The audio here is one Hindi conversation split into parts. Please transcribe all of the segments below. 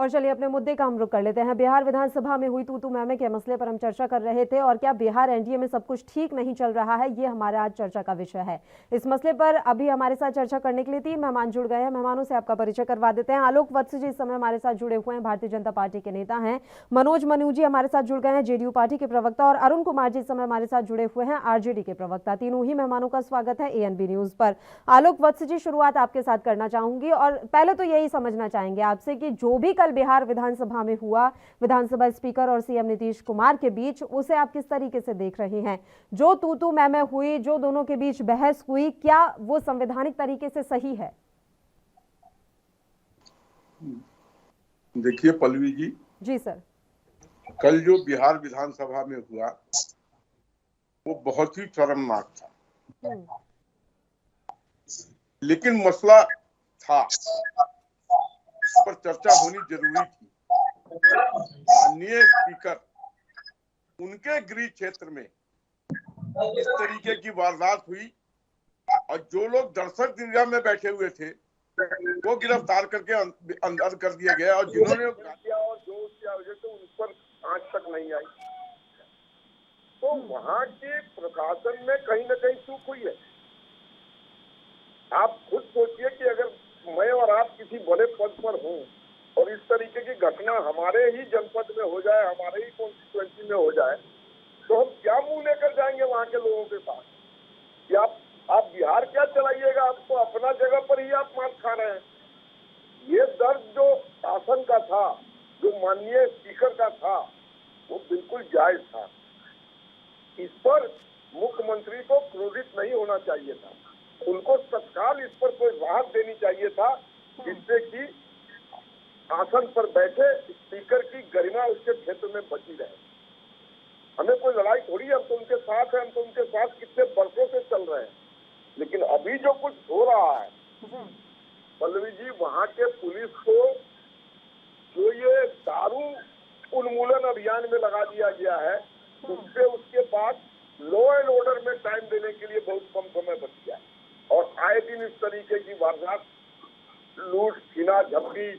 और चलिए अपने मुद्दे का हम रुख कर लेते हैं। बिहार विधानसभा में हुई तू मैं के मसले पर हम चर्चा कर रहे थे और क्या बिहार एनडीए में सब कुछ ठीक नहीं चल रहा है, ये हमारा आज चर्चा का विषय है। इस मसले पर अभी हमारे साथ चर्चा करने के लिए 3 मेहमान जुड़ गए हैं। मेहमानों से आपका परिचय करवा देते हैं। आलोक वत्स जी इस समय हमारे साथ जुड़े हुए हैं, भारतीय जनता पार्टी के नेता हैं। मनोज मनु जी हमारे साथ जुड़ गए हैं, जेडीयू पार्टी के प्रवक्ता। और अरुण कुमार जी इस समय हमारे साथ जुड़े हुए हैं, आरजेडी के प्रवक्ता। तीनों ही मेहमानों का स्वागत है एएनबी न्यूज पर। आलोक वत्स जी, शुरुआत आपके साथ करना चाहूंगी और पहले तो यही समझना चाहेंगे आपसे कि जो भी कल बिहार विधानसभा में हुआ, विधानसभा स्पीकर और सीएम नीतीश कुमार के बीच, उसे आप किस तरीके से देख रहे हैं? जो तू मैं हुई, जो दोनों के बीच बहस हुई, क्या वो संवैधानिक तरीके से सही है? देखिए पल्लवी जी। जी सर। कल जो बिहार विधानसभा में हुआ वो बहुत ही शर्मनाक था, लेकिन मसला था, पर चर्चा होनी जरूरी थी। माननीय स्पीकर, उनके गृह क्षेत्र में इस तरीके की वारदात हुई और जो लोग दर्शक दीर्घा में बैठे हुए थे वो गिरफ्तार करके अंदर कर दिया गया और जिन्होंने गालियां और जो उसकी वजह से उन पर आंच तक नहीं आई। तो वहां के प्रशासन में कहीं न कहीं चूक हुई है। आप खुद सोचिए कि अगर मैं और आप किसी बड़े पद पर हों और इस तरीके की घटना हमारे ही जनपद में हो जाए, हमारे ही कॉन्स्टिट्यूएंसी में हो जाए, तो हम क्या मुंह लेकर जाएंगे वहां के लोगों के पास कि आप बिहार क्या चलाइएगा? आपको अपना जगह पर ही आप मार खा रहे हैं। ये दर्द जो शासन का था, जो माननीय स्पीकर का था, वो बिल्कुल जायज था। इस पर मुख्यमंत्री को क्रोधित नहीं होना चाहिए था, उनको तत्काल इस पर कोई राहत देनी चाहिए था, जिससे कि आसन पर बैठे स्पीकर की गरिमा उसके क्षेत्र में बची रहे। हमें कोई लड़ाई थोड़ी है, हम तो उनके साथ हैं, हम तो उनके साथ कितने वर्षों से चल रहे हैं। लेकिन अभी जो कुछ हो रहा है पल्लवी जी, वहां के पुलिस को जो ये दारू उन्मूलन अभियान में लगा दिया गया है, उससे उसके बाद लॉ एंड ऑर्डर में टाइम देने के लिए बहुत कम समय बच गया और आए दिन इस तरीके की वारदात, लूट, छीना झपटी,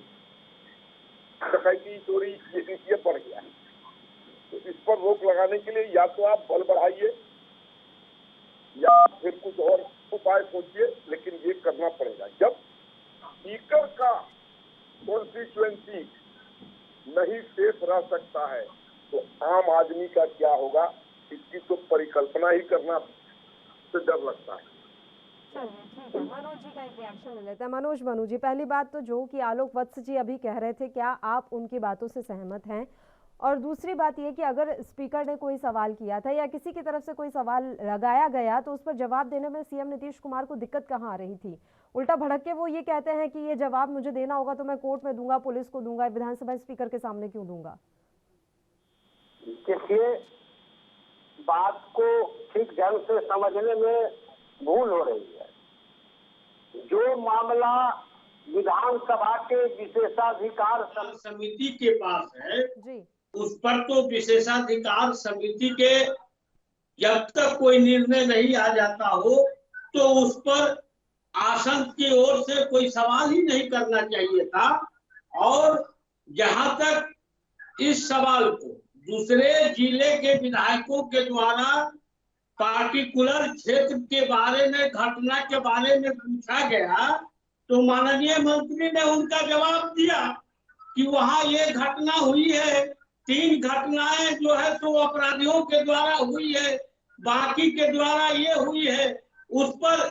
डकैती, चोरी, ये बढ़ गया है। तो इस पर रोक लगाने के लिए या तो आप बल बढ़ाइए या फिर कुछ और उपाय सोचिए, लेकिन ये करना पड़ेगा। जब स्पीकर का कॉन्स्टिट्यूएंसी नहीं सेफ रह सकता है तो आम आदमी का क्या होगा, इसकी तो परिकल्पना ही करना से डर लगता है। मनोज जी का एक रिएक्शन ले लेते हैं। मनोज मनु जी, पहली बात तो जो कि आलोक वत्स जी अभी कह रहे थे, क्या आप उनकी बातों से सहमत हैं? और दूसरी बात ये कि अगर स्पीकर ने कोई सवाल किया था या किसी की तरफ से कोई सवाल लगाया गया तो उस पर जवाब देने में सीएम नीतीश कुमार को दिक्कत कहाँ आ रही थी? उल्टा भड़क के वो ये कहते हैं कि ये जवाब मुझे देना होगा तो मैं कोर्ट में दूंगा, पुलिस को दूंगा, विधानसभा स्पीकर के सामने क्यों दूंगा? देखिए, बात को ठीक ढंग से समझने में भूल हो रही है। जो मामला विधानसभा के विशेषाधिकार समिति के पास है जी, उस पर तो विशेषाधिकार समिति के जब तक कोई निर्णय नहीं आ जाता हो तो उस पर आसन की ओर से कोई सवाल ही नहीं करना चाहिए था। और जहां तक इस सवाल को दूसरे जिले के विधायकों के द्वारा पार्टिकुलर क्षेत्र के बारे में, घटना के बारे में पूछा गया तो माननीय मंत्री ने उनका जवाब दिया कि वहां ये घटना हुई है, 3 घटनाएं जो है तो अपराधियों के द्वारा हुई है, बाकी के द्वारा ये हुई है, उस पर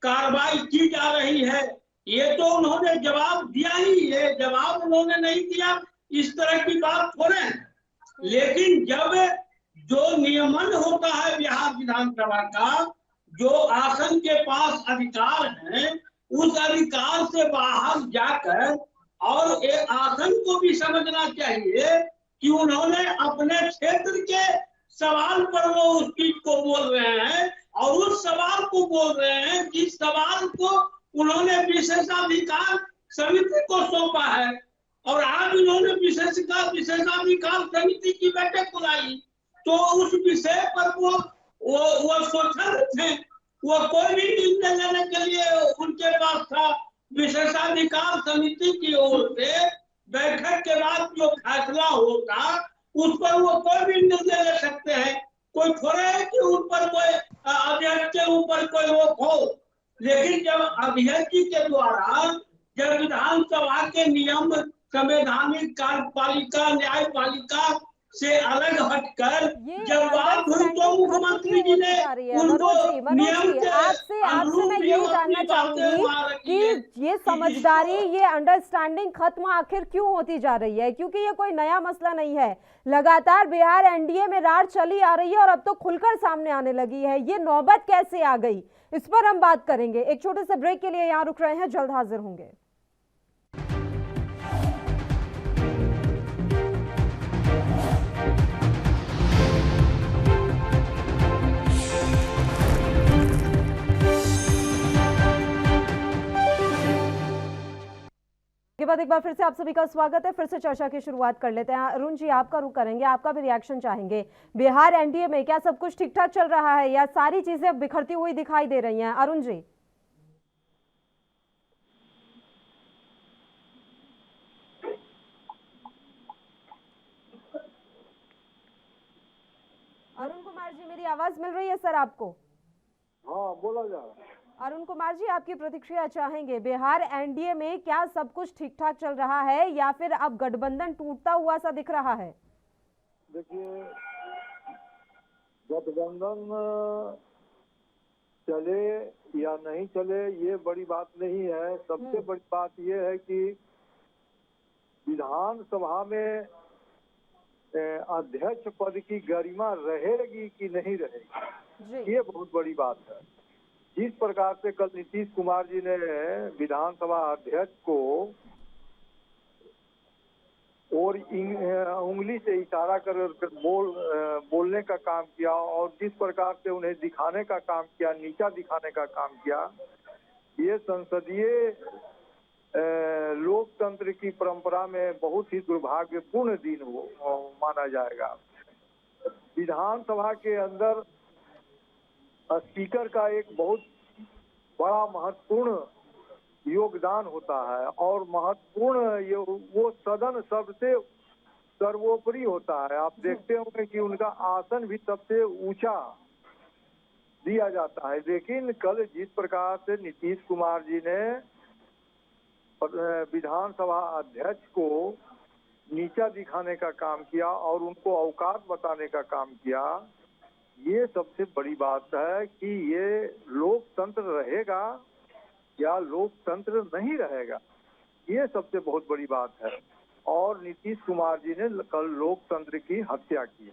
कार्रवाई की जा रही है। ये तो उन्होंने जवाब दिया ही है, जवाब उन्होंने नहीं दिया इस तरह की बात थोड़े है। लेकिन जब जो नियमन होता है बिहार विधानसभा का, जो आसन के पास अधिकार है, उस अधिकार से बाहर जाकर और ये आसन को भी समझना चाहिए कि उन्होंने अपने क्षेत्र के सवाल पर वो उस चीज को बोल रहे हैं और उस सवाल को बोल रहे हैं जिस सवाल को उन्होंने विशेषाधिकार समिति को सौंपा है। और आज उन्होंने विशेषाधिकार समिति की बैठक बुलाई तो उस विषय पर वो सोचल थे, वो कोई भी निर्णय लेने के लिए उनके पास था। विशेषाधिकार समिति की ओर से बैठक के जो फैसला होगा उस पर वो कोई भी निर्णय ले सकते हैं। कोई थोड़ा है कि उन पर कोई अध्यक्ष के ऊपर कोई रोक हो, लेकिन जब अध्यक्ष जी के द्वारा जब विधानसभा के नियम संवैधानिक कार्यपालिका न्यायपालिका से अलग हटकर जब बात हुई तो मुख्यमंत्री जी ने उनको नियम के आपसे मैं यही जानना चाहूंगी कि ये समझदारी, ये अंडरस्टैंडिंग खत्म आखिर क्यों होती जा रही है? क्योंकि ये कोई नया मसला नहीं है, लगातार बिहार एनडीए में रार चली आ रही है और अब तो खुलकर सामने आने लगी है। ये नौबत कैसे आ गई, इस पर हम बात करेंगे। एक छोटे से ब्रेक के लिए यहाँ रुक रहे हैं, जल्द हाजिर होंगे। के बाद एक बार फिर से आप सभी का स्वागत है। फिर से चर्चा की शुरुआत कर लेते हैं। अरुण जी, आपका रुख करेंगे, आपका भी रिएक्शन चाहेंगे। बिहार एनडीए में क्या सब कुछ ठीक ठाक चल रहा है या सारी चीजें बिखरती हुई दिखाई दे रही हैं? अरुण जी। अरुण कुमार जी, मेरी आवाज मिल रही है सर आपको? हाँ, बोला जा रहा है। अरुण कुमार जी, आपकी प्रतिक्रिया चाहेंगे। बिहार एनडीए में क्या सब कुछ ठीक ठाक चल रहा है या फिर अब गठबंधन टूटता हुआ सा दिख रहा है? देखिए, गठबंधन चले या नहीं चले ये बड़ी बात नहीं है। सबसे बड़ी बात ये है कि विधानसभा में अध्यक्ष पद की गरिमा रहेगी कि नहीं रहेगी, ये बहुत बड़ी बात है। जिस प्रकार से कल नीतीश कुमार जी ने विधानसभा अध्यक्ष को और उंगली से इशारा कर बोलने का काम किया और जिस प्रकार से उन्हें दिखाने का काम किया, नीचा दिखाने का काम किया, ये संसदीय लोकतंत्र की परंपरा में बहुत ही दुर्भाग्यपूर्ण दिन माना जाएगा। विधानसभा के अंदर स्पीकर का एक बहुत बड़ा महत्वपूर्ण योगदान होता है और महत्वपूर्ण वो सदन सबसे सर्वोपरि होता है। आप देखते होंगे कि उनका आसन भी सबसे ऊंचा दिया जाता है। लेकिन कल जिस प्रकार से नीतीश कुमार जी ने विधानसभा अध्यक्ष को नीचा दिखाने का काम किया और उनको औकात बताने का काम किया, ये सबसे बड़ी बात है कि ये लोकतंत्र रहेगा या लोकतंत्र नहीं रहेगा, ये सबसे बहुत बड़ी बात है। और नीतीश कुमार जी ने कल लोकतंत्र की हत्या की।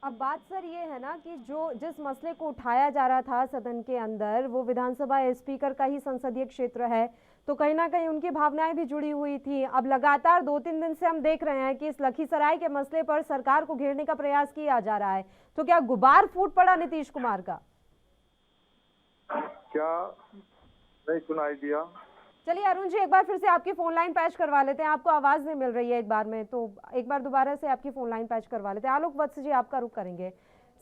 अब बात सर ये है ना कि जो जिस मसले को उठाया जा रहा था सदन के अंदर, वो विधानसभा स्पीकर का ही संसदीय क्षेत्र है, तो कहीं ना कहीं उनकी भावनाएं भी जुड़ी हुई थी। अब लगातार 2-3 दिन से हम देख रहे हैं कि इस लखीसराय के मसले पर सरकार को घेरने का प्रयास किया जा रहा है, तो क्या गुबार फूट पड़ा नीतीश कुमार का? क्या नहीं सुनाई दिया? चलिए अरुण जी, एक बार फिर से आपकी फोन लाइन पैच करवा लेते हैं। आपको आवाज नहीं मिल रही है एक बार में, तो एक बार दोबारा से आपकी फोन लाइन पैच करवा लेते हैं। आलोक वत्स जी, आपका रुख करेंगे।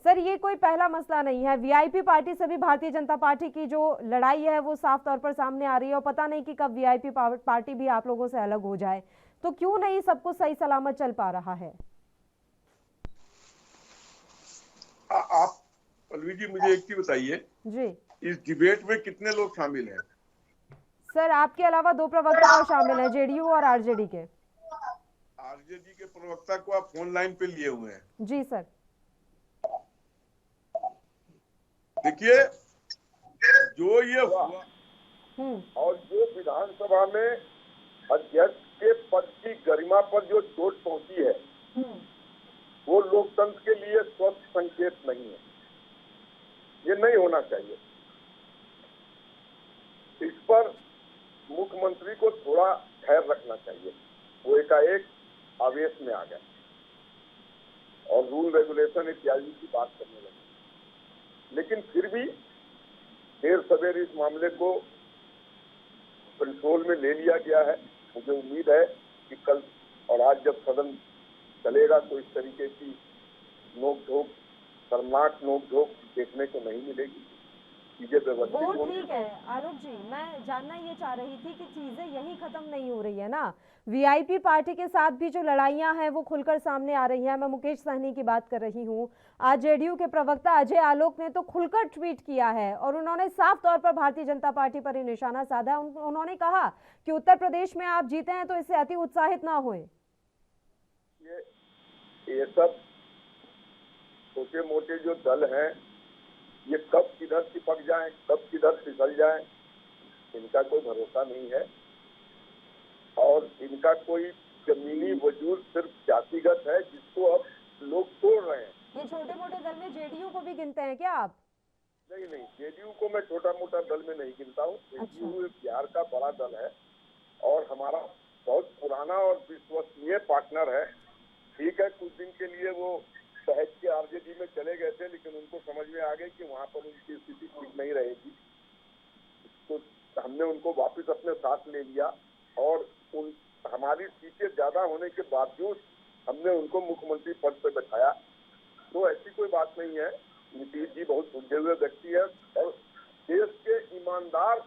सर, ये कोई पहला मसला नहीं है। वीआईपी पार्टी से भी भारतीय जनता पार्टी की जो लड़ाई है वो साफ तौर पर सामने आ रही है और पता नहीं कि कब वीआईपी पार्टी भी आप लोगों से अलग हो जाए। तो क्यों नहीं सब कुछ सही सलामत चल पा रहा है? आप पल्लवी जी मुझे एक चीज बताइए जी, इस डिबेट में कितने लोग शामिल हैं? सर, आपके अलावा 2 प्रवक्ता और शामिल हैं, जेडीयू और आरजेडी के। आरजेडी के प्रवक्ता को आप फोन लाइन पे लिए हुए हैं? जी सर। देखिए, जो ये हुआ और जो विधानसभा में अध्यक्ष के पद की गरिमा पर जो चोट पहुंची है, वो लोकतंत्र के लिए स्वस्थ संकेत नहीं है। ये नहीं होना चाहिए। इस पर मुख्यमंत्री को थोड़ा धैर्य रखना चाहिए। वो एकाएक आवेश में आ गए और रूल रेगुलेशन इत्यादि की बात करने लगे। लेकिन फिर भी देर सवेर इस मामले को कंट्रोल में ले लिया गया है। मुझे उम्मीद है कि कल और आज जब सदन चलेगा तो इस तरीके की नोक-झोंक, शर्मनाक नोक-झोंक देखने को नहीं मिलेगी। चीजें व्यवस्थित वो होंगी। ठीक है आलोक जी, मैं जानना ये चाह रही थी कि चीजें यही खत्म नहीं हो रही है ना, वीआईपी पार्टी के साथ भी जो लड़ाइयां हैं वो खुलकर सामने आ रही हैं। मैं मुकेश सहनी की बात कर रही हूँ। आज जेडीयू के प्रवक्ता अजय आलोक ने तो खुलकर ट्वीट किया है और उन्होंने साफ तौर पर भारतीय जनता पार्टी पर ही निशाना साधा। उन्होंने कहा कि उत्तर प्रदेश में आप जीते हैं तो इससे अति उत्साहित ना हुए। ये सब छोटे मोटे जो दल हैं, ये कब किधर चिपक जाएं, कब किधर फिसल जाएं, इनका कोई भरोसा नहीं है। और इनका कोई जमीनी वजूद सिर्फ जातिगत है, जिसको अब लोग तोड़ रहे हैं। ये छोटे मोटे दल में जेडीयू को भी गिनते हैं क्या आप? नहीं, जेडीयू को मैं छोटा मोटा दल में नहीं गिनता हूँ। जेडीयू बिहार का बड़ा दल है और हमारा बहुत पुराना और विश्वसनीय पार्टनर है। ठीक है, कुछ दिन के लिए वो सहज के आरजेडी में चले गए थे, लेकिन उनको समझ में आ गई कि वहाँ पर उनकी स्थिति ठीक नहीं रहेगी, तो हमने उनको वापस अपने साथ ले लिया और हमारी सीटें ज्यादा होने के बावजूद हमने उनको मुख्यमंत्री पद पर बैठाया। तो ऐसी कोई बात नहीं है। नीतीश जी बहुत सुलझे हुए व्यक्ति है और देश के ईमानदार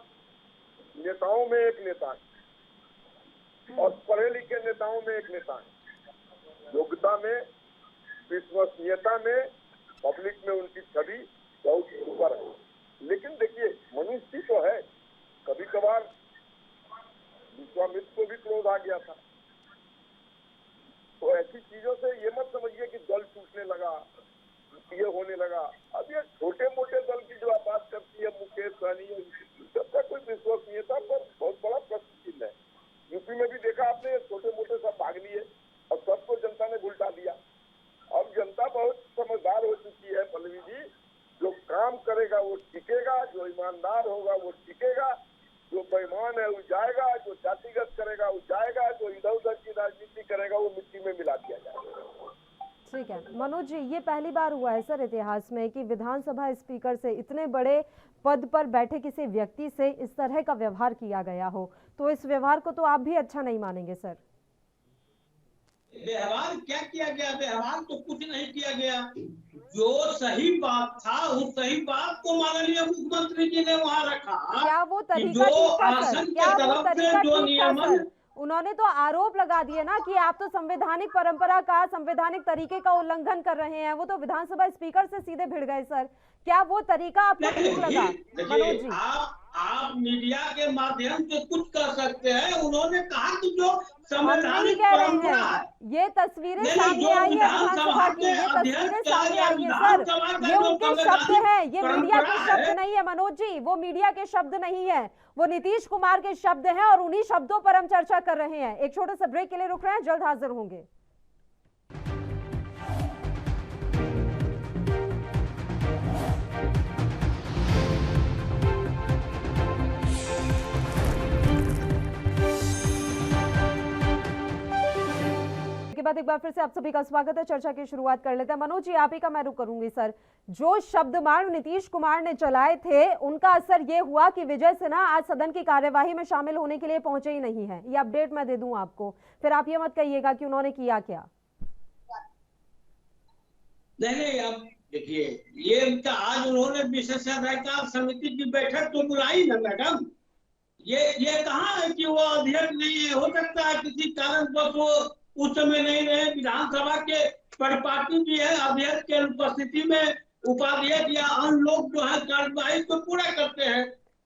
नेताओं में एक नेता है और पढ़े लिखे नेताओं में एक नेता है। योग्यता में, विश्वसनीयता में, पब्लिक में उनकी छवि बहुत ऊपर है। लेकिन देखिए, मनुष्य तो है, कभी कभार विश्वामित्र को भी क्रोध आ गया था। तो ऐसी चीजों से ये मत समझिए कि दल टूटने लगा, ये होने लगा। अब ये छोटे मोटे दल की जो बात करती है मुकेश सहनी, सबका कोई विश्वसनीयता पर बहुत बड़ा प्रश्न चिन्ह है। यूपी में भी देखा आपने, छोटे मोटे सब भाग लिए और सबको जनता ने उल्टा दिया। अब जनता बहुत समझदार हो चुकी है पल्लवी जी। जो काम करेगा वो टिकेगा, जो ईमानदार होगा वो टिकेगा, जो बेईमान है वो जाएगा, जो जातिगत करेगा वो जाएगा, जो इधर उधर की राजनीति करेगा वो मिट्टी में मिला दिया जाएगा। ठीक है मनोज जी, ये पहली बार हुआ है सर इतिहास में कि विधानसभा स्पीकर से, इतने बड़े पद पर बैठे किसी व्यक्ति से इस तरह का व्यवहार किया गया हो। तो इस व्यवहार को तो आप भी अच्छा नहीं मानेंगे सर? व्यवहार क्या किया गया? व्यवहार तो कुछ नहीं किया गया। जो सही बात था उस सही बात को माननीय मुख्यमंत्री जी ने वहाँ रखा। क्या वो तरीका ठीक था सर? क्या वो तरीका ठीक था सर? उन्होंने तो आरोप लगा दिए ना कि आप तो संवैधानिक परंपरा का, संवैधानिक तरीके का उल्लंघन कर रहे हैं। वो तो विधानसभा स्पीकर से सीधे भिड़ गए सर। क्या वो तरीका आपको ठीक लगा मनोज जी? आप मीडिया के माध्यम से कुछ कर सकते हैं। उन्होंने कहा कि जो हम नहीं कह रहे हैं, ये तस्वीरें सामने आई है विधानसभा की, ये तस्वीरें सामने आई है सर। ये उनके शब्द हैं, ये मीडिया के शब्द नहीं है मनोज जी, वो मीडिया के शब्द नहीं है, वो नीतीश कुमार के शब्द हैं और उन्हीं शब्दों पर हम चर्चा कर रहे हैं। एक छोटे से ब्रेक के लिए रुक रहे हैं, जल्द हाजिर होंगे। के बाद एक बार फिर से आप सभी का स्वागत है। चर्चा की शुरुआत कर लेते हैं। मनोज जी, आप ही का मैं रुक करूंगी सर। जो शब्दमाण नीतीश कुमार ने चलाए थे, उनका असर ये हुआ कि विजय सिन्हा आज सदन की कार्यवाही में शामिल होने के लिए पहुंचे ही नहीं है। ये अपडेट मैं दे दूं आपको, फिर आप ये मत कहिएगा कि उन्होंने किया क्या। नहीं, अब देखिए, ये उनका आज उन्होंने विशेषाधिकार समिति की बैठक तो बुलाई ना मैडम। ये कहाँ है कि वो अध्यक्ष नहीं है? हो सकता है किसी कारणवश वो उस समय नहीं रहे। विधानसभा के परिपाटी भी है, अध्यक्ष के उपस्थिति में उपाध्यक्ष या अन्य लोग जो है कार्यवाही को पूरा करते हैं।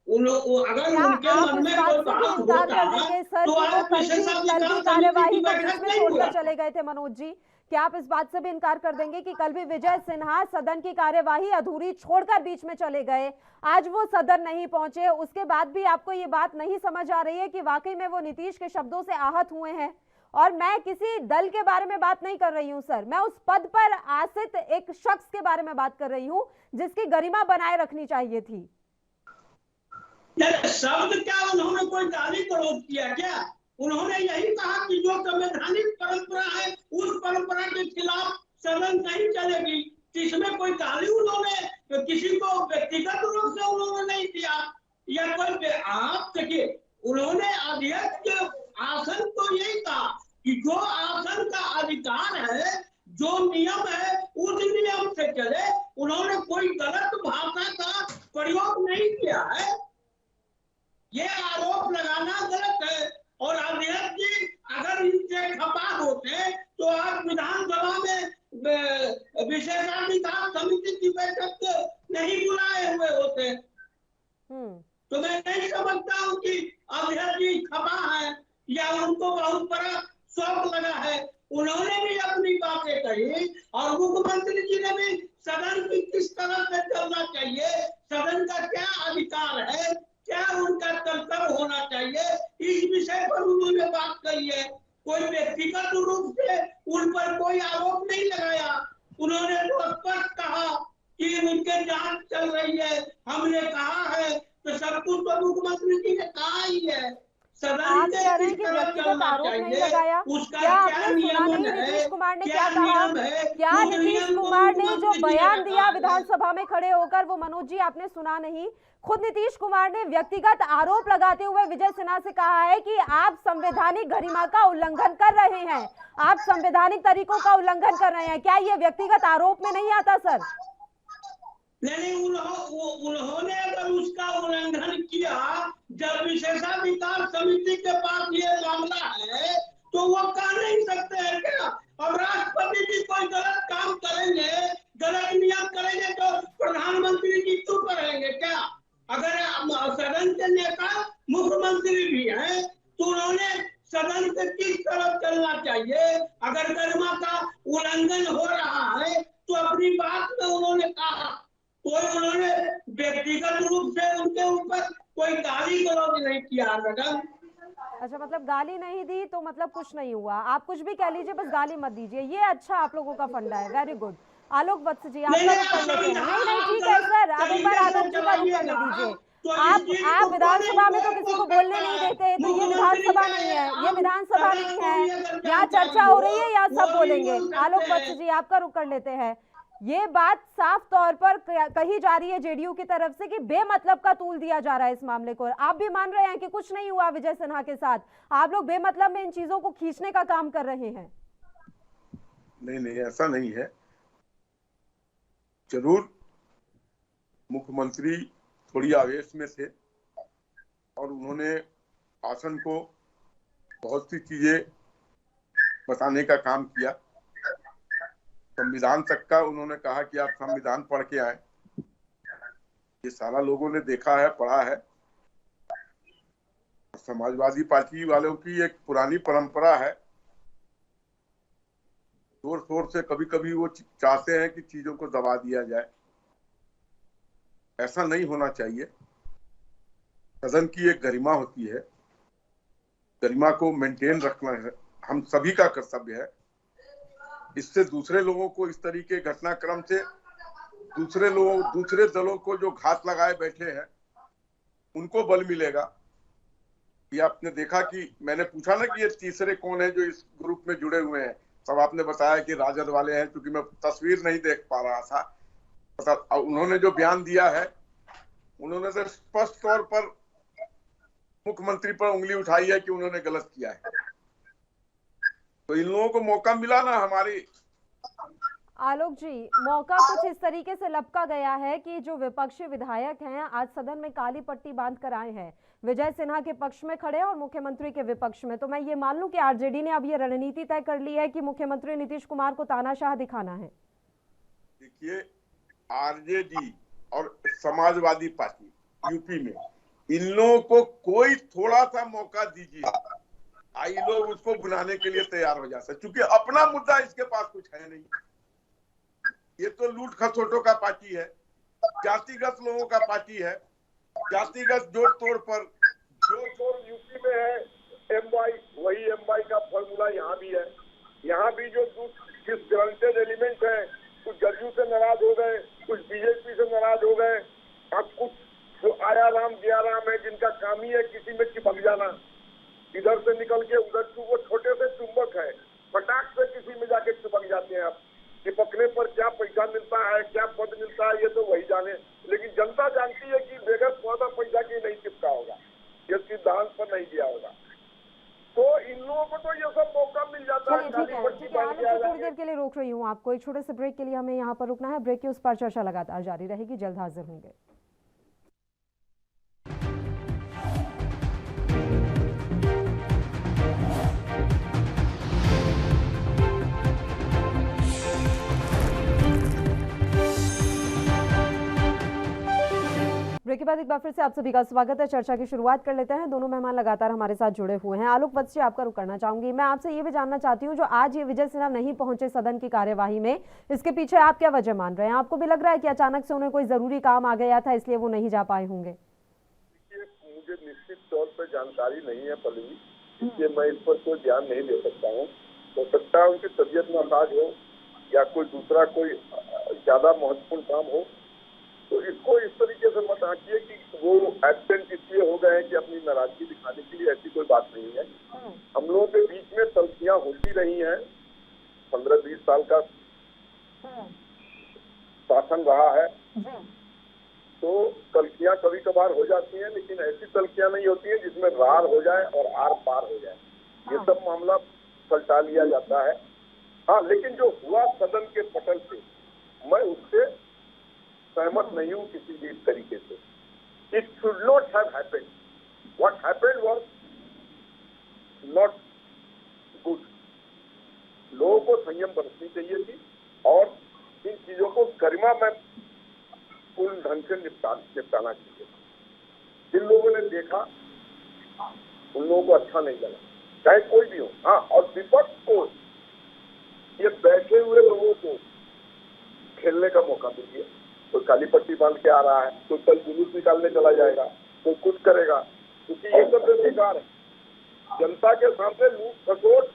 अगर उनके मन में कोई बात होता है तो आप विशेषाधिकार कार्यवाही को बीच में छोड़कर चले गए थे मनोज जी। क्या आप इस बात से भी इनकार कर देंगे कि कल भी विजय सिन्हा सदन की कार्यवाही अधूरी छोड़कर बीच में चले गए, आज वो सदन नहीं पहुंचे, उसके बाद भी आपको ये बात नहीं समझ आ रही है कि वाकई में वो नीतीश के शब्दों से आहत हुए हैं? और मैं किसी दल के बारे में बात नहीं कर रही हूं सर, मैं उस पद पर आसीत एक शख्स के बारे में बात कर रही हूं जिसकी गरिमा बनाए रखनी चाहिए थी। शब्द क्या उन्होंने कोई गाली गलौज किया क्या? उन्होंने यही कहा कि जो संवैधानिक परंपरा है उस परंपरा के खिलाफ सदन नहीं चलेगी। इसमें कोई गाली उन्होंने किसी को व्यक्तिगत रूप से उन्होंने नहीं दिया या कोई। आप देखिए, उन्होंने अध्यक्ष के आसन को यही कहा कि जो आसन का अधिकार है, जो नियम है, उस नियम से चले। उन्होंने कोई गलत भाषा का प्रयोग नहीं ये आरोप लगाना गलत है। और अध्यक्ष जी अगर इनसे खपा होते तो आज विधानसभा में विशेषाधिकार समिति की बैठक नहीं बुलाए हुए होते। तो मैं नहीं समझता हूँ कि अध्यक्ष जी खपा है या उनको बहुत बड़ा शौक लगा है। उन्होंने भी अपनी बातें कही और मुख्यमंत्री जी ने भी सदन की किस तरह से चलना चाहिए, सदन का क्या अधिकार है, क्या उनका कर्तव्य होना चाहिए, इस विषय पर उन्होंने बात कही है। कोई व्यक्तिगत रूप से उन पर कोई आरोप नहीं लगाया। उन्होंने तो स्पष्ट कहा कि उनके जांच चल रही है। हमने कहा है तो सब कुछ तो मुख्यमंत्री जी ने कहा ही है। आप कह रहे हैं कि व्यक्तिगत आरोप नहीं लगाया, क्या आपने सुना नहीं नीतीश कुमार ने क्या कहा? क्या नीतीश कुमार ने जो बयान दिया विधानसभा में खड़े होकर, वो मनोज जी आपने सुना नहीं? खुद नीतीश कुमार ने व्यक्तिगत आरोप लगाते हुए विजय सिन्हा से कहा है कि आप संवैधानिक गरिमा का उल्लंघन कर रहे हैं, आप संवैधानिक तरीकों का उल्लंघन कर रहे हैं। क्या ये व्यक्तिगत आरोप में नहीं आता सर? नहीं, उन्होंने अगर उसका उल्लंघन किया, जब विशेषाधिकार समिति के पास ये मामला है तो वो कह नहीं सकते हैं क्या? अब राष्ट्रपति जी कोई गलत काम करेंगे, गलत नियम करेंगे तो प्रधानमंत्री जी चुप रहेंगे क्या? अगर सदन के नेता मुख्यमंत्री भी हैं तो उन्होंने सदन से किस तरह चलना चाहिए? अगर गरिमा का उल्लंघन हो रहा है तो अपनी बात में उन्होंने कहा, कोई उन्होंने व्यक्तिगत रूप से उनके ऊपर कोई गाली गलौज नहीं किया। मैडम अच्छा, मतलब गाली नहीं दी तो मतलब कुछ नहीं हुआ। आप कुछ भी कह लीजिए, बस गाली मत दीजिए। ये अच्छा आप लोगों का फंडा है। Very good. आलोक वत्स जी आपका रुख कर लेते हैं। नहीं ठीक है सर, आप एक बार आलोक जी का रुख करने दीजिए। आप विधानसभा में तो किसी को बोलने नहीं देते, तो ये विधानसभा नहीं है, ये विधानसभा नहीं है। यहाँ चर्चा हो रही है, यहाँ सब बोलेंगे। आलोक वत्स जी आपका रुख कर लेते हैं। ये बात साफ तौर पर कही जा रही है जेडीयू की तरफ से कि बेमतलब का तूल दिया जा रहा है इस मामले को। आप भी मान रहे हैं कि कुछ नहीं हुआ विजय सिन्हा के साथ, आप लोग बेमतलब में इन चीजों को खींचने का काम कर रहे हैं। नहीं, ऐसा नहीं है। जरूर मुख्यमंत्री थोड़ी आवेश में थे और उन्होंने आसन को बहुत सी चीजें बताने का काम किया। संविधान तक का उन्होंने कहा कि आप संविधान पढ़ के आए। ये सारा लोगों ने देखा है, पढ़ा है। समाजवादी पार्टी वालों की एक पुरानी परंपरा है, जोर शोर से कभी कभी वो चाहते हैं कि चीजों को दबा दिया जाए। ऐसा नहीं होना चाहिए। सदन की एक गरिमा होती है, गरिमा को मेंटेन रखना है हम सभी का कर्तव्य है। इससे दूसरे लोगों को इस तरीके घटनाक्रम से दूसरे दलों को जो घात लगाए बैठे हैं उनको बल मिलेगा। ये आपने देखा कि मैंने पूछा ना कि ये तीसरे कौन है जो इस ग्रुप में जुड़े हुए हैं, सब आपने बताया कि राजद वाले हैं, क्योंकि मैं तस्वीर नहीं देख पा रहा था। उन्होंने जो बयान दिया है, उन्होंने तो स्पष्ट तौर पर मुख्यमंत्री पर उंगली उठाई है कि उन्होंने गलत किया है। तो इन लोगों को मौका मिला ना हमारी। आलोक जी, मौका कुछ इस तरीके से लपका गया है कि जो विपक्षी विधायक हैं आज सदन में काली पट्टी बांध कर आए हैं, विजय सिन्हा के पक्ष में खड़े और मुख्यमंत्री के विपक्ष में। तो मैं ये मान लूं कि आरजेडी ने अब ये रणनीति तय कर ली है कि मुख्यमंत्री नीतीश कुमार को तानाशाह दिखाना है। देखिए, आरजेडी और समाजवादी पार्टी यूपी में, इन लोगों को कोई थोड़ा सा मौका दीजिए, आई लोग उसको बुलाने के लिए तैयार हो जाते हैं, क्योंकि अपना मुद्दा इसके पास कुछ है नहीं। ये तो लूट खसोटों का पार्टी है, जातिगत लोगों का पार्टी है। जातिगत जोड़ तोड़ पर जो यूपी में है एमवाई, वही एमवाई का फॉर्मूला यहाँ भी है। यहाँ भी जो डिसग्रंटेड एलिमेंट है, कुछ जदयू से नाराज हो गए, कुछ बीजेपी से नाराज हो गए, और कुछ जो आया राम गया राम है, जिनका काम ही है किसी में चिपक जाना, इधर से निकल के उधर। वो छोटे से चुंबक है, फटाक से किसी में जाके चिपक जाते हैं। आप चिपकने पर क्या पैसा मिलता है, क्या पद मिलता है, ये तो वही जाने। लेकिन जनता जानती है कि बगैर पौधा पैसा के नहीं चिपका होगा, ये सिद्धांत पर नहीं दिया होगा। तो इन लोगों को तो ये सब मौका मिल जाता है। ठीक है, थोड़ी देर के लिए रोक रही हूँ आपको। एक छोटे से ब्रेक के लिए हमें यहाँ पर रुकना है। ब्रेक के उस पर चर्चा लगातार जारी रहेगी, जल्द हाजिर होंगे। ब्रेक के बाद एक बार फिर से आप सभी का स्वागत है। चर्चा की शुरुआत कर लेते हैं। दोनों मेहमान लगातार हमारे साथ जुड़े हुए हैं। आलोक वत्स जी, आपका रुख करना चाहूंगी। मैं आपसे ये भी जानना चाहती हूँ, जो आज ये विजय सिन्हा नहीं पहुंचे सदन की कार्यवाही में, इसके पीछे आप क्या वजह मान रहे हैं? आपको भी लग रहा है कि अचानक से उन्हें कोई जरूरी काम आ गया था इसलिए वो नहीं जा पाए होंगे? मुझे निश्चित तौर पर जानकारी नहीं है पल्लवी, इसलिए मैं इस पर कोई ध्यान नहीं दे सकता हूँ। हो सकता है उनकी तबीयत नासाज हो या कोई दूसरा कोई ज्यादा महत्वपूर्ण काम हो, तो इसको इस तरीके से मत आंकिए कि वो एब्सेंट इसलिए हो गए हैं कि अपनी नाराजगी दिखाने के लिए। ऐसी कोई बात नहीं है। हम लोगों के बीच में तल्खियां होती रही हैं। 15-20 साल का शासन रहा है, तो तल्खियां कभी कभार हो जाती हैं, लेकिन ऐसी तल्खियां नहीं होती हैं जिसमें रार हो जाए और आर पार हो जाए। ये सब मामला पलटा लिया जाता है। हाँ, लेकिन जो हुआ सदन के पटल पे, मैं उससे सहमत नहीं हूँ किसी भी तरीके से। It should not have happened. What happened was not good. लोगों को संयम बरतनी चाहिए थी और इन चीजों को गरिमा में पूर्ण ढंग से निपटाना चाहिए। जिन लोगों ने देखा उन लोगों को अच्छा नहीं लगा, चाहे कोई भी हो। हाँ, और विपक्ष को ये बैठे हुए लोगों को खेलने का मौका दीजिए। कोई काली पट्टी बांध के आ रहा है, कोई कल जुलूस निकालने चला जाएगा, कोई कुछ करेगा, क्योंकि ये सब बेकार है। जनता के सामने लूट खसोट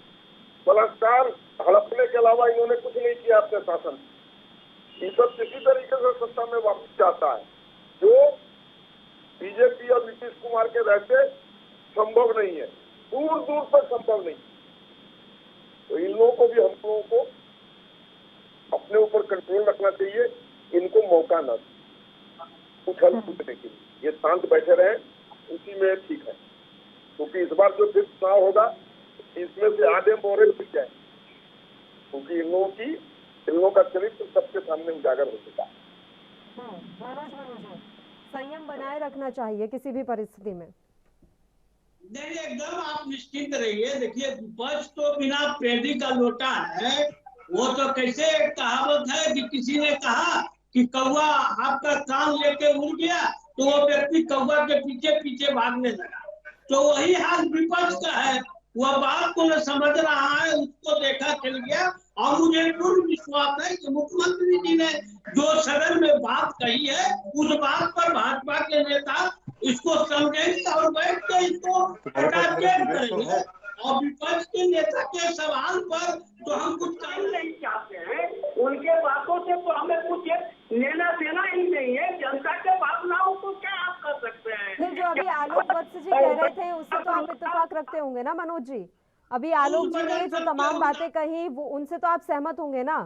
बलात्कार हड़पने के अलावा इन्होंने कुछ नहीं किया अपने शासन। ये सब किसी तरीके से सत्ता में वापस चाहता है, जो बीजेपी और नीतीश कुमार के रहते संभव नहीं है, दूर दूर पर संभव नहीं। तो इन लोगों को भी, हम लोगों को अपने ऊपर कंट्रोल रखना चाहिए। इनको मौका न उछल कूदने के लिए, ये शांत बैठे रहे, उसी में ठीक है। क्योंकि इस बार जो फिर चुनाव होगा, इसमें से आधे मोहरे मिल जाए, क्योंकि इन लोगों का चरित्र सबके सामने उजागर हो चुका है। संयम बनाए रखना चाहिए किसी भी परिस्थिति में। नहीं, एकदम आप निश्चिंत रहिए। देखिए, विपक्ष तो बिना पेड़ी का लोटा है। वो तो कैसे कहावत है कि किसी ने कहा कि कौवा आपका कान लेके उड़ गया, तो वो व्यक्ति कौवा के पीछे पीछे भागने लगा। तो वही हाल विपक्ष का है। वह बात को न समझ रहा है, उसको देखा चल गया। और मुझे पूर्ण विश्वास है कि मुख्यमंत्री जी ने जो सदन में बात कही है, उस बात पर भाजपा के नेता इसको समझेंगे और बैठ के इसको करेंगे। और विपक्ष के नेता के सवाल पर तो हम कुछ कहना नहीं चाहते हैं। उनके बातों से तो हमें कुछ लेना देना ही नहीं है। जनता के भावनाओं को क्या आप कर सकते हैं? नहीं, जो अभी आलोक वत्स जी कह रहे थे उससे तो आप इत्तेफाक रखते होंगे ना मनोज जी? अभी आलोक जी ने जो तमाम बातें कही, वो उनसे तो आप सहमत होंगे ना?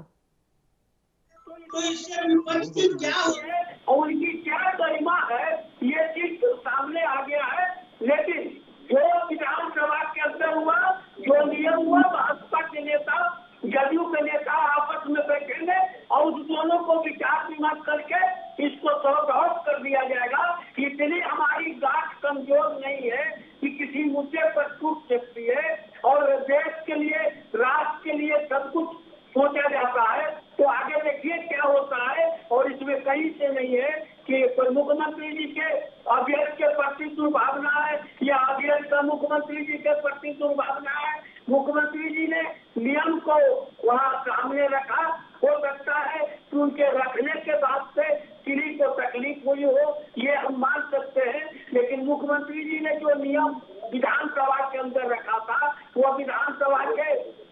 तो इससे विपक्ष की क्या है और उनकी क्या गरिमा है, ये चीज सामने आ गया है। लेकिन जो विधानसभा के अंदर हुआ, जो नियम हुआ, भाजपा के नेता जदयू के नेता आपस में बैठेंगे और उस दोनों को विचार विमर्श करके इसको सॉल्व आउट कर दिया जाएगा। इतनी हमारी गांठ कमजोर नहीं है कि किसी मुद्दे पर टूट सकती है। और देश के लिए, राष्ट्र के लिए सब कुछ सोचा जाता है। तो आगे देखिए क्या होता है। और इसमें कहीं से नहीं है कि कोई मुख्यमंत्री जी के अभ्यर्थ के प्रति दुर्भावना है या अभ्यर्थ का मुख्यमंत्री जी के प्रति दुर्भावना है। मुख्यमंत्री जी ने नियम को वहाँ सामने रखा। हो सकता है कि उनके रखने के बाद से किसी को तकलीफ हुई हो, ये हम मान सकते हैं। लेकिन मुख्यमंत्री जी ने जो नियम विधानसभा के अंदर रखा था, वो विधानसभा के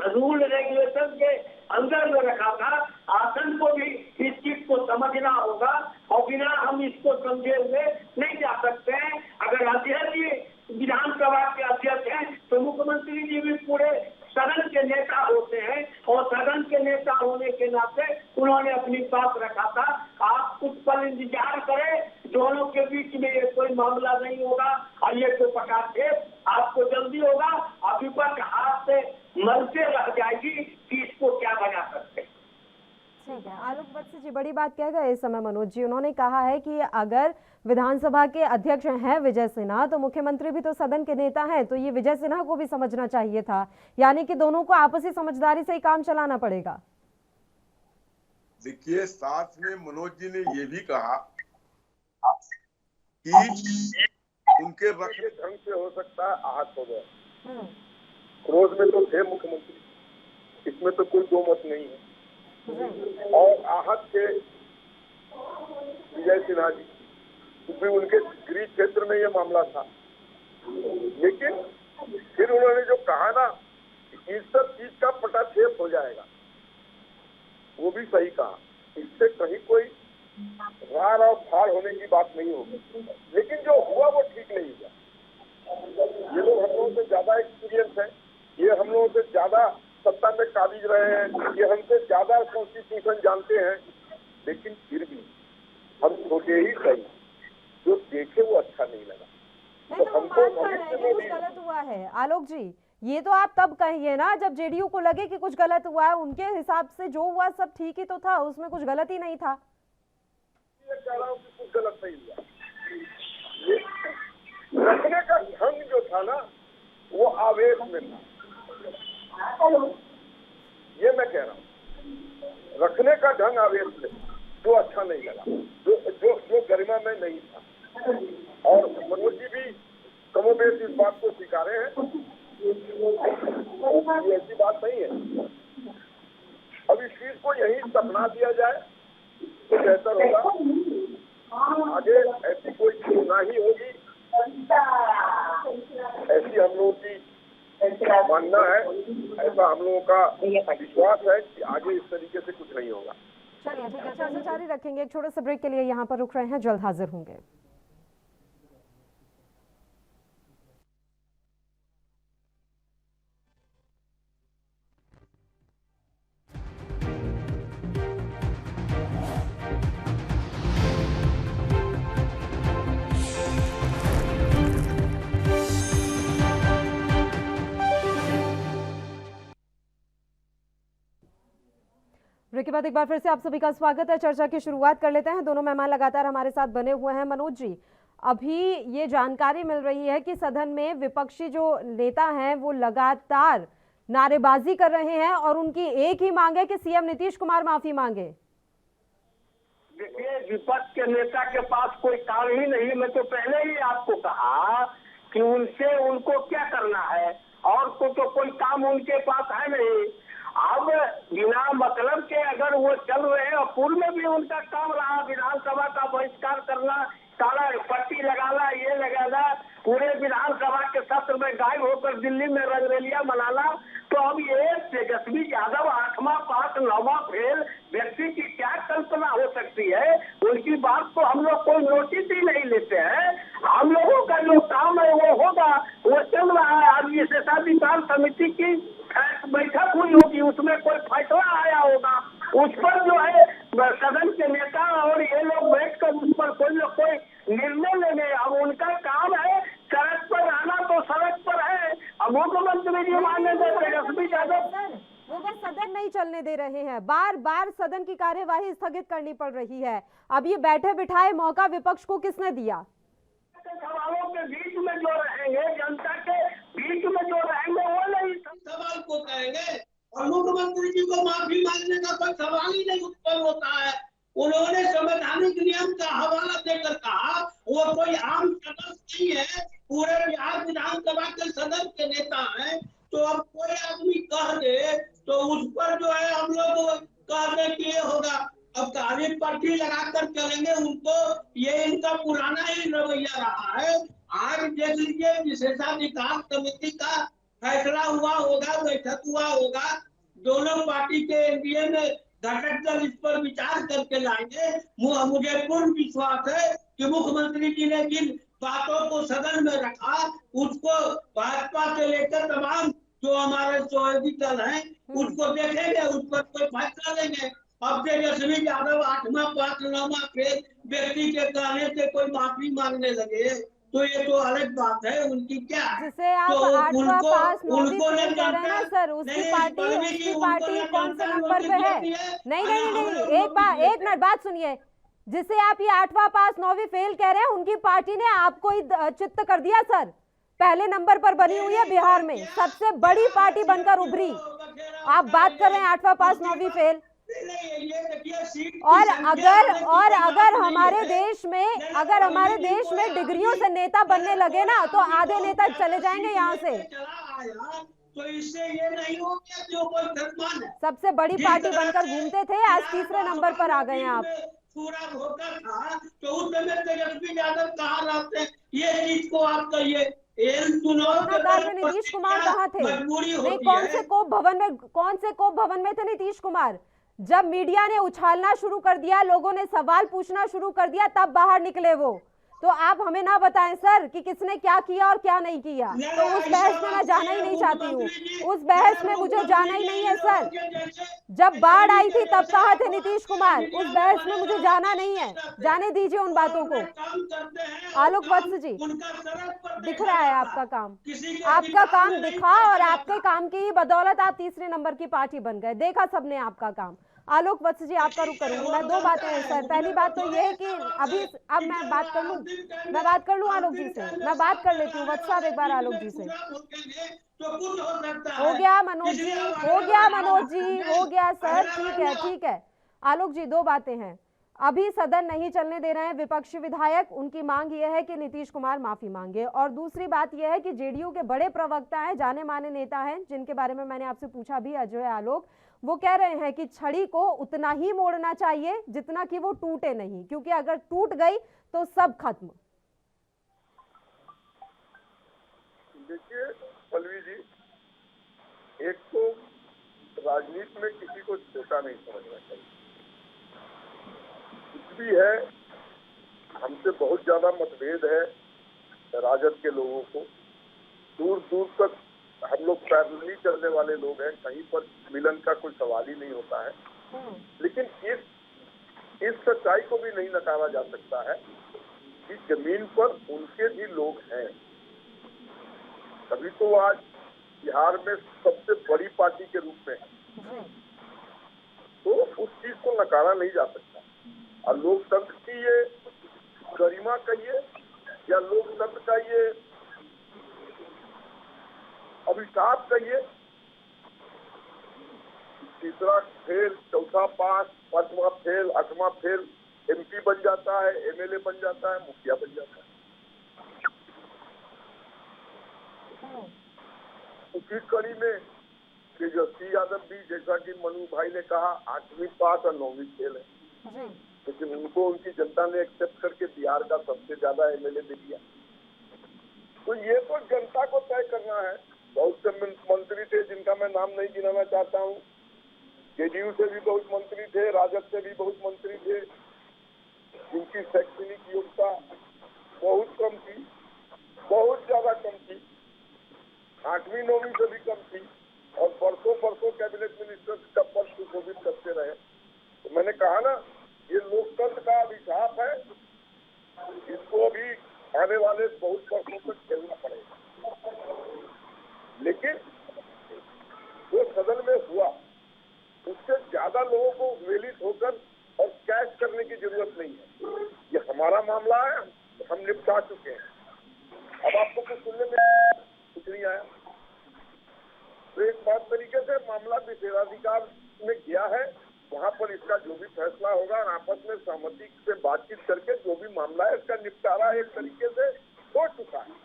रूल रेगुलेशन के अंदर में रखा था। आसन को भी इस चीज को समझना होगा और बिना हम इसको समझे हुए नहीं जा सकते हैं। अगर अध्यक्ष जी विधानसभा के अध्यक्ष हैं, तो मुख्यमंत्री जी भी पूरे सदन के नेता होते हैं और सदन के नेता होने के नाते उन्होंने अपनी बात रखा था। आप कुछ पल इंतजार करें, दोनों के बीच में ये कोई मामला नहीं होगा और ये तो पटाखे आपको जल्दी होगा। अभी तक हाथ से मरते रह जाएगी कि इसको क्या बना सकते। ठीक है, आलोक वत्स जी बड़ी बात कह गए इस समय मनोज जी। उन्होंने कहा है कि अगर विधानसभा के अध्यक्ष हैं विजय सिन्हा, तो मुख्यमंत्री भी तो सदन के नेता हैं, तो ये विजय सिन्हा को भी समझना चाहिए था। यानी कि दोनों को आपसी समझदारी से ही काम चलाना पड़ेगा। देखिए, साथ में मनोज जी ने ये भी कहा कि उनके रखने ढंग से हो सकता है आहत हो गए। क्रोध में तो थे मुख्यमंत्री, इसमें तो कोई दो मत नहीं है। और आहत थे विजय सिन्हा जी, क्योंकि उनके गृह क्षेत्र में ये मामला था। लेकिन फिर उन्होंने जो कहा ना, इस सब चीज का पटाक्षेप हो जाएगा, वो भी सही कहा। इससे कहीं कोई रार और फाड़ होने की बात नहीं होगी। लेकिन जो हुआ वो ठीक नहीं हुआ। ये लोग हम लोगों से ज्यादा एक्सपीरियंस है, ये हम लोगों से ज्यादा सत्ता में काबिज रहे हैं, ये हमसे ज्यादा कॉन्स्टिट्यूशन जानते हैं। लेकिन फिर भी हम सोचे ही सही, जो देखे वो अच्छा नहीं लगा। नहीं तो हमको कुछ गलत हुआ है। आलोक जी, ये तो आप तब कहिए ना जब जेडीयू को लगे कि कुछ गलत हुआ है। उनके हिसाब से जो हुआ सब ठीक ही तो था, उसमें कुछ गलत ही नहीं था। ये कह रहा हूँ कि कुछ गलत नहीं हुआ। ये रखने का ढंग जो था ना, वो आवेश में था। ये मैं कह रहा हूँ, रखने का ढंग आवेश में, जो अच्छा नहीं लगा, जो गरिमा में नहीं था। और मनोज जी भी कमोबेश इस बात को स्वीकारे हैं। ये ऐसी बात नहीं है। अब इस चीज को यही सपना दिया जाए तो बेहतर होगा। आगे ऐसी कोई गुनाही होगी, ऐसी हम लोगों की मानना है, ऐसा हम लोगों का विश्वास है कि आगे इस तरीके से कुछ नहीं होगा। चलिए ठीक है, चर्चा जारी रखेंगे। एक छोटे से ब्रेक के लिए यहाँ पर रुक रहे हैं, जल्द हाजिर होंगे। ब्रेक के बाद एक बार फिर से आप सभी का स्वागत है। चर्चा की शुरुआत कर लेते हैं। दोनों मेहमान लगातार हमारे साथ बने हुए हैं। मनोज जी, अभी ये जानकारी मिल रही है कि सदन में विपक्षी जो नेता हैं वो लगातार नारेबाजी कर रहे हैं और उनकी एक ही मांग है कि सीएम नीतीश कुमार माफी मांगे। देखिए, विपक्ष के नेता के पास कोई काम ही नहीं। मैं तो पहले ही आपको कहा कि उनसे उनको क्या करना है, और तो कोई काम उनके पास है नहीं। अब बिना मतलब के अगर वो चल रहे हैं, और पूर्व में भी उनका काम रहा विधानसभा का बहिष्कार करना, सारा पट्टी लगाना, ये लगाना, पूरे विधानसभा के सत्र में गायब होकर दिल्ली में रंगरेलिया मनाना। तो अब ये तेजस्वी यादव 8वां पास 9वां फेल व्यक्ति की क्या कल्पना हो सकती है? उनकी बात को हम लोग कोई नोटिस ही नहीं लेते हैं। हम लोगों का जो काम है वो होगा, वो चल रहा है। आज ये विशेषाधिकार समिति की बैठक हुई होगी, उसमें कोई फैसला आया होगा, उस पर जो है सदन के नेता और ये लोग बैठकर उस पर कोई निर्णय लेंगे। अब उनका काम है सड़क पर आना, तो सड़क पर है। अब मुख्यमंत्री जी मानने तेजस्वी यादव वो बस सदन नहीं चलने दे रहे हैं, बार बार सदन की कार्यवाही स्थगित करनी पड़ रही है। अब ये बैठे बिठाए मौका विपक्ष को किसने दिया? सवालों के बीच में जो रहेंगे, जनता के बीच में जो रहेंगे, वो नहीं सवाल को करेंगे। और मुख्यमंत्री जी को माफी मांगने का कोई सवाल ही नहीं उत्पन्न होता है। उन्होंने संवैधानिक नियम का हवाला देकर कहा वो कोई आम सदस्य नहीं है, पूरे बिहार विधानसभा के सदन के नेता हैं। तो अब कोई आदमी कह दे तो उस पर जो है हम लोग कहने के लिए होगा। अब काली पट्टी लगाकर चलेंगे उनको, ये इनका पुराना ही रवैया रहा है। आज देख लीजिए, विशेषाधिकार समिति का फैसला हुआ होगा, बैठक हुआ होगा, दोनों पार्टी के एनडीए में घटक दल इस पर विचार करके लाएंगे। मुझे पूर्ण विश्वास है कि मुख्यमंत्री जी ने जिन बातों को सदन में रखा, उसको भाजपा से लेकर तमाम जो हमारे सहयोगी दल हैं उसको देखेंगे, उस पर कोई फैसला लेंगे। अब तेजस्वी यादव 8वां पास 9वां फेल व्यक्ति के कहने से कोई माफी मांगने लगे तो ये तो अलग बात है। उनकी क्या जिसे आप तो 8वां पास 9वीं उनको फेल कह रहे हैं ना सर, उसकी पार्टी कौन से नंबर पे है? नहीं, एक मिनट बात सुनिए। जिसे आप ये 8वां पास 9वीं फेल कह रहे हैं, उनकी पार्टी ने आपको ही चित्त कर दिया सर। पहले नंबर पर बनी हुई है बिहार में, सबसे बड़ी पार्टी बनकर उभरी। आप बात कर रहे हैं 8वां पास 9वीं फेल। ये देखिए सीट और की संख्या अगर आने की और कोई अगर बात नहीं हमारे है। देश में नहीं, अगर हमारे कोई भी देश कोई में डिग्रियों आदमी से नेता बनने अगर लगे कोई ना तो आदमी आधे बहुत नेता ज्यादा चले जाएंगे सीट यहाँ से। लेके चला आया तो इससे ये नहीं हो गया कि वो कोई धनवान है। सबसे बड़ी जिस पार्टी तरह बनकर से घूमते थे, आज तीसरे नंबर पर आ गए हैं आप। में पूरा धोखा था तो उस समय तेजस्वी यादव कहाँ रहते हैं, ये चीज को आप कहिए। चुनाव कोरोना के काल तौर में पर नीतीश कुमार क्या कहाँ थे? मजबूरी नहीं, होती है। कौन से कोप भवन में थे नीतीश कुमार? जब मीडिया ने उछालना शुरू कर दिया, लोगों ने सवाल पूछना शुरू कर दिया, तब बाहर निकले वो। तो आप हमें ना बताएं सर कि किसने क्या किया और क्या नहीं किया। तो उस बहस में मैं जाना ही नहीं चाहती हूँ, उस बहस में मुझे जाना ही नहीं है सर। जब बाढ़ आई थी तब कहाँ थे नीतीश कुमार? उस बहस में मुझे जाना नहीं है, जाने दीजिए उन बातों को। आलोक वत्स जी, दिख रहा है आपका काम, आपका काम दिखा और आपके काम की ही बदौलत आप तीसरे नंबर की पार्टी बन गए, देखा सबने आपका काम। आलोक वत्स जी, आपका रुख करूंगी मैं। दो बातें हैं सर, पहली बात तो ये है कि अब मैं बात कर लूं, आलोक जी से, मैं बात कर लेती हूँ। वत्स साहब, एक बार आलोक जी से। हो गया मनोज जी, हो गया मनोज जी, हो गया सर, ठीक है ठीक है। आलोक जी, दो बातें हैं। अभी सदन नहीं चलने दे रहे हैं विपक्षी विधायक, उनकी मांग यह है कि नीतीश कुमार माफी मांगे। और दूसरी बात यह है कि जेडीयू के बड़े प्रवक्ता हैं, जाने माने नेता हैं, जिनके बारे में मैंने आपसे पूछा भी, अजय आलोक, वो कह रहे हैं कि छड़ी को उतना ही मोड़ना चाहिए जितना कि वो टूटे नहीं, क्योंकि अगर टूट गई तो सब खत्म। देखिए पल्लवी जी, एक तो राजनीति में किसी को छोटा नहीं समझना चाहिए। कुछ भी है, हमसे बहुत ज्यादा मतभेद है राजद के लोगों को, दूर दूर तक हम लोग पैरेलली चलने वाले लोग हैं, कहीं पर मिलन का कोई सवाल ही नहीं होता है। लेकिन इस सच्चाई को भी नहीं नकारा जा सकता है कि जमीन पर उनके भी लोग हैं। तभी तो आज बिहार में सबसे बड़ी पार्टी के रूप में है, तो उस चीज को नकारा नहीं जा सकता। और लोकतंत्र की ये गरिमा कहिए या लोकतंत्र का ये अभिशाप कहिए, तीसरा फेल, चौथा पास, पांचवा फेल, आठवां फेल, एमपी बन जाता है, एमएलए बन जाता है, मुखिया बन जाता है। उसी कड़ी में तेजस्वी यादव भी, जैसा कि मनु भाई ने कहा, 8वीं पास और 9वीं फेल है, लेकिन उनको उनकी जनता ने एक्सेप्ट करके बिहार का सबसे ज्यादा एमएलए दे दिया। तो ये तो जनता को तय करना है। बहुत से मंत्री थे जिनका मैं नाम नहीं गिनाना चाहता हूँ, जेडीयू से भी बहुत मंत्री थे, राजद से भी बहुत मंत्री थे, जिनकी शैक्षणिक योग्यता बहुत कम थी, बहुत ज्यादा कम थी, 8वीं 9वीं से भी कम थी, और बरसों कैबिनेट मिनिस्टर का पद सुशोभित करते रहे। तो मैंने कहा ना, ये लोकतंत्र का अभिशाप है, इसको अभी आने वाले बहुत वर्षों तक झेलना पड़ेगा। लेकिन जो सदन में हुआ, उससे ज्यादा लोगों को उद्वेलित होकर और कैश करने की जरूरत नहीं है। ये हमारा मामला है, हम निपटा चुके हैं। अब आपको कुछ सुनने में कुछ नहीं आया, तो एक बात तरीके से मामला विशेषाधिकार में गया है, वहां पर इसका जो भी फैसला होगा, आपस में सहमति से बातचीत करके जो भी मामला है इसका निपटारा एक तरीके से हो चुका है।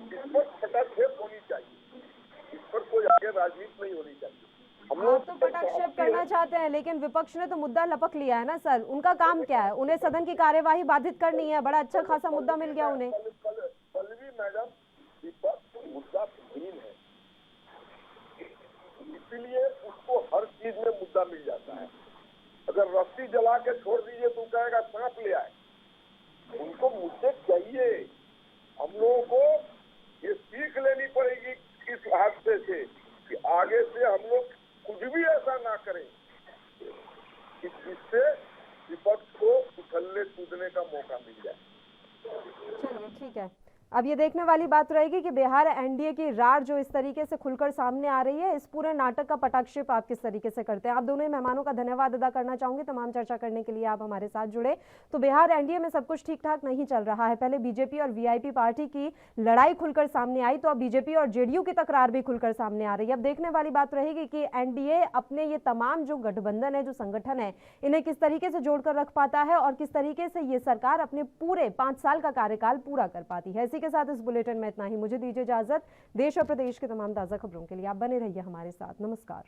इस पर पटाक्षेप होनी चाहिए, इस पर कोई आगे राजनीति नहीं होनी चाहिए। हम लोग तो पटाक्षेप करना चाहते हैं, लेकिन विपक्ष ने तो मुद्दा लपक लिया है ना सर। उनका काम क्या है? उन्हें सदन की कार्यवाही बाधित करनी है। बड़ा अच्छा खासा मुद्दा मिल गया उन्हें। पल्लवी मैडम, विपक्ष मुद्दा विहीन है, इसीलिए उसको हर चीज में मुद्दा मिल जाता है। अगर रस्सी जला के छोड़ दीजिए तो कहेगा सांप ले आए। उनको मुद्दे चाहिए। हम लोगों को ये सीख लेनी पड़ेगी इस हादसे से कि आगे से हम लोग कुछ भी ऐसा ना करें कि जिससे विपक्ष को उछलने कूदने का मौका मिल जाए। चलिए ठीक है, अब ये देखने वाली बात रहेगी कि बिहार एनडीए की रार जो इस तरीके से खुलकर सामने आ रही है, इस पूरे नाटक का पटाक्षेप आप किस तरीके से करते हैं। आप दोनों ही मेहमानों का धन्यवाद अदा करना चाहूंगी, तमाम चर्चा करने के लिए आप हमारे साथ जुड़े। तो बिहार एनडीए में सब कुछ ठीक ठाक नहीं चल रहा है। पहले बीजेपी और वीआईपी पार्टी की लड़ाई खुलकर सामने आई, तो अब बीजेपी और जेडीयू की तकरार भी खुलकर सामने आ रही है। अब देखने वाली बात रहेगी कि एनडीए अपने ये तमाम जो गठबंधन है, जो संगठन है, इन्हें किस तरीके से जोड़कर रख पाता है और किस तरीके से ये सरकार अपने पूरे 5 साल का कार्यकाल पूरा कर पाती है। इसी के साथ इस बुलेटिन में इतना ही। मुझे दीजिए इजाजत। देश और प्रदेश के तमाम ताजा खबरों के लिए आप बने रहिए हमारे साथ। नमस्कार।